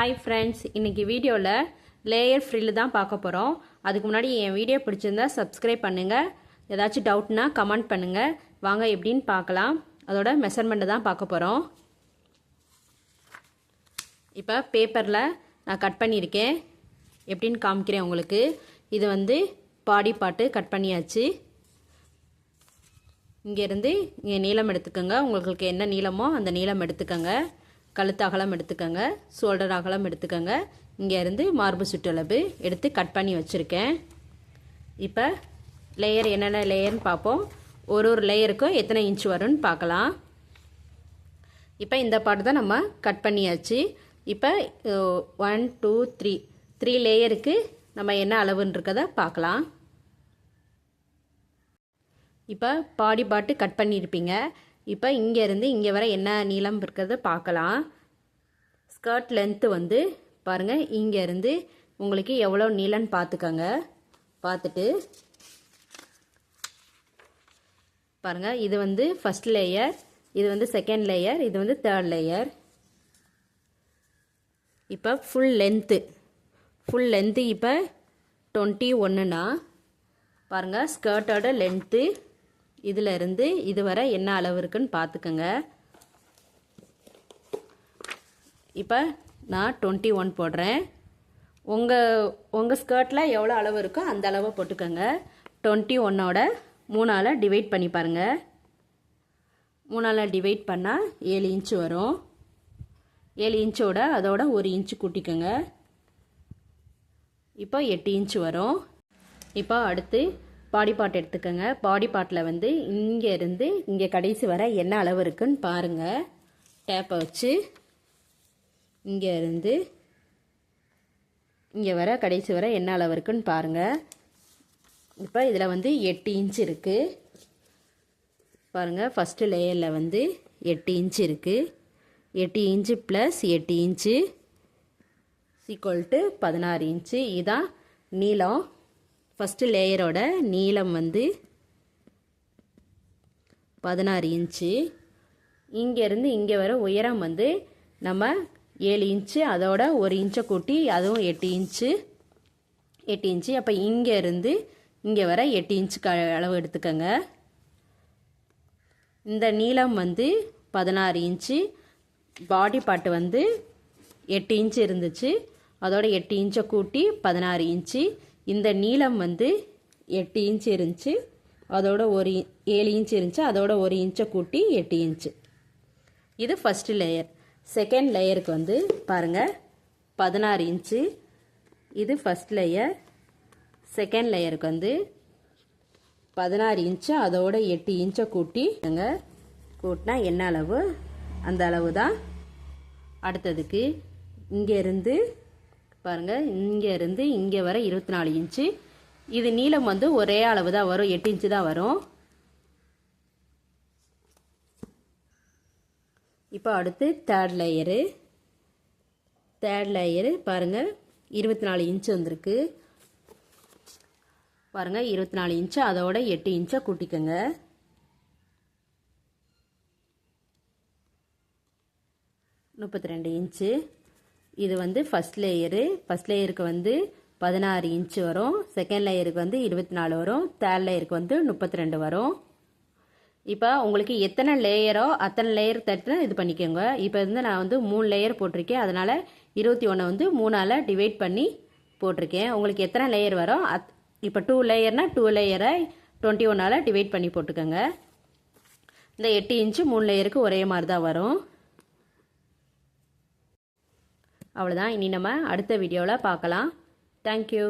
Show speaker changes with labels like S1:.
S1: Hi friends, இன்றைக்கி வீடியோவில் layer frill தான் பார்க்க போகிறோம். அதுக்கு முன்னாடி என் வீடியோ பிடிச்சிருந்தா சப்ஸ்கிரைப் பண்ணுங்கள். ஏதாச்சும் டவுட்னா கமெண்ட் பண்ணுங்கள். வாங்க எப்படின்னு பார்க்கலாம். அதோட மெஷர்மெண்ட்டை தான் பார்க்க போகிறோம். இப்போ பேப்பரில் நான் கட் பண்ணியிருக்கேன். எப்படின்னு காமிக்கிறேன் உங்களுக்கு. இது வந்து பாடி பாட்டு கட் பண்ணியாச்சு. இங்கேருந்து இங்கே நீளம் எடுத்துக்கோங்க. உங்களுக்கு என்ன நீளமோ அந்த நீளம் எடுத்துக்கோங்க. கழுத்து அகலம் எடுத்துக்கோங்க, ஷோல்டர் அகலம் எடுத்துக்கோங்க. இங்கேருந்து மார்பு சுற்றளவு எடுத்து கட் பண்ணி வச்சுருக்கேன். இப்போ லேயர் என்னென்ன லேயர்னு பார்ப்போம். ஒரு லேயருக்கும் எத்தனை இன்ச் வரும்னு பார்க்கலாம். இப்போ இந்த பாட்டு தான் நம்ம கட் பண்ணியாச்சு. இப்போ 1 2 3 லேயருக்கு நம்ம என்ன அளவுன்னு இருக்கதை பார்க்கலாம். இப்போ பாடி பாட்டு கட் பண்ணியிருப்பீங்க. இப்போ இங்கேருந்து இங்கே வர என்ன நீளம் இருக்கிறத பார்க்கலாம். ஸ்கர்ட் லென்த்து வந்து பாருங்கள், இங்கேருந்து உங்களுக்கு எவ்வளோ நீளம்னு பார்த்துக்கோங்க. பார்த்துட்டு பாருங்கள், இது வந்து ஃபஸ்ட் லேயர், இது வந்து செகண்ட் லேயர், இது வந்து தேர்ட் லேயர். இப்போ ஃபுல் லென்த்து இப்போ 21னா பாருங்கள், ஸ்கர்ட்டோட லென்த்து இதில் இருந்து இது வரை என்ன அளவு இருக்குன்னு பார்த்துக்கோங்க. இப்போ நான் 21 போடுறேன். உங்கள் ஸ்கர்ட்டில் எவ்வளோ அளவு இருக்கோ அந்த அளவை போட்டுக்கோங்க. 21ஓட 3ஆல் டிவைட் பண்ணி பாருங்கள். 3ஆல் டிவைட் பண்ணால் 7 இன்ச்சு வரும். 7 இன்ச்சோட அதோட 1 இன்ச்சு கூட்டிக்கோங்க. இப்போ 8 இன்ச்சு வரும். இப்போ அடுத்து பாடி பார்ட் எடுத்துக்கோங்க. பாடி பார்ட்டில் வந்து இங்கேருந்து இங்கே கடைசி வர என்ன அளவு இருக்குன்னு பாருங்கள். டேப்பை வச்சு இங்கேருந்து இங்கே வர கடைசி வர என்ன அளவு இருக்குன்னு பாருங்கள். இப்போ இதில் வந்து 8 இன்ச் இருக்குது. பாருங்கள், ஃபஸ்ட்டு லேயரில் வந்து 8 இன்ச் இருக்குது. 8 இன்ச்சு ப்ளஸ் 8 இன்ச்சு = 16 இன்ச்சு. இதுதான் நீளம். ஃபஸ்ட்டு லேயரோட நீளம் வந்து 16 இன்ச்சு. இங்கேருந்து இங்கே வர உயரம் வந்து நம்ம 7 இன்ச்சு, அதோட 1 இன்ச்சை கூட்டி அதுவும் 8 இன்ச்சு. அப்போ இங்கேருந்து இங்கே வர 8 இன்ச்சுக்கு அளவு எடுத்துக்கோங்க. இந்த நீளம் வந்து 16 இன்ச்சு. பாடி பார்ட்டு வந்து 8 இன்ச்சு இருந்துச்சு, அதோட 8 இன்ச்சை கூட்டி 16 இன்ச்சு. இந்த நீளம் வந்து 8 இன்ச்சு இருந்துச்சு, அதோட 7 இன்ச்சு இருந்துச்சு, அதோட 1 இன்ச்சை கூட்டி 8 இன்ச்சு. இது ஃபஸ்ட்டு லேயர். செகண்ட் லேயருக்கு வந்து பாருங்கள், 16 இன்ச்சு. இது ஃபஸ்ட் லேயர். செகண்ட் லேயருக்கு வந்து 16 இன்ச்சு, அதோட 8 இன்ச்சை கூட்டினா என்ன அளவு அந்த அளவு தான். அடுத்ததுக்கு இங்கேருந்து பாருங்கள், இங்கேருந்து இங்கே வர 24 இன்ச்சு. இது நீளம் வந்து ஒரே அளவு தான் வரும், 8 இன்ச்சு தான் வரும். இப்போ அடுத்து தேர்ட் லேயரு பாருங்கள், 24 இன்ச்சு வந்திருக்கு. பாருங்கள், 24 இன்ச்சு, அதோட 8 இன்ச்சை கூட்டிக்கோங்க. இன்ச்சு. இது வந்து ஃபஸ்ட் லேயருக்கு வந்து 16 இன்ச்சு வரும். செகண்ட் லேயருக்கு வந்து 24 வரும். தேர்ட் லேயருக்கு வந்து 32 வரும். இப்போ உங்களுக்கு எத்தனை லேயரோ அத்தனை லேயர் தட்டு இது பண்ணிக்கோங்க. இப்போ வந்து நான் வந்து 3 லேயர் போட்டிருக்கேன், அதனால் 21 வந்து 3ஆல் டிவைட் பண்ணி போட்டிருக்கேன். உங்களுக்கு எத்தனை லேயர் வரும், இப்போ 2 லேயர்னா 2 லேயரை 21ஆல் டிவைட் பண்ணி போட்டுக்கோங்க. இந்த 8 இன்ச்சு 3 லேயருக்கு ஒரே மாதிரி தான் வரும். அவ்வளோதான். இனி நம்ம அடுத்த வீடியோவில் பார்க்கலாம். தேங்க்யூ.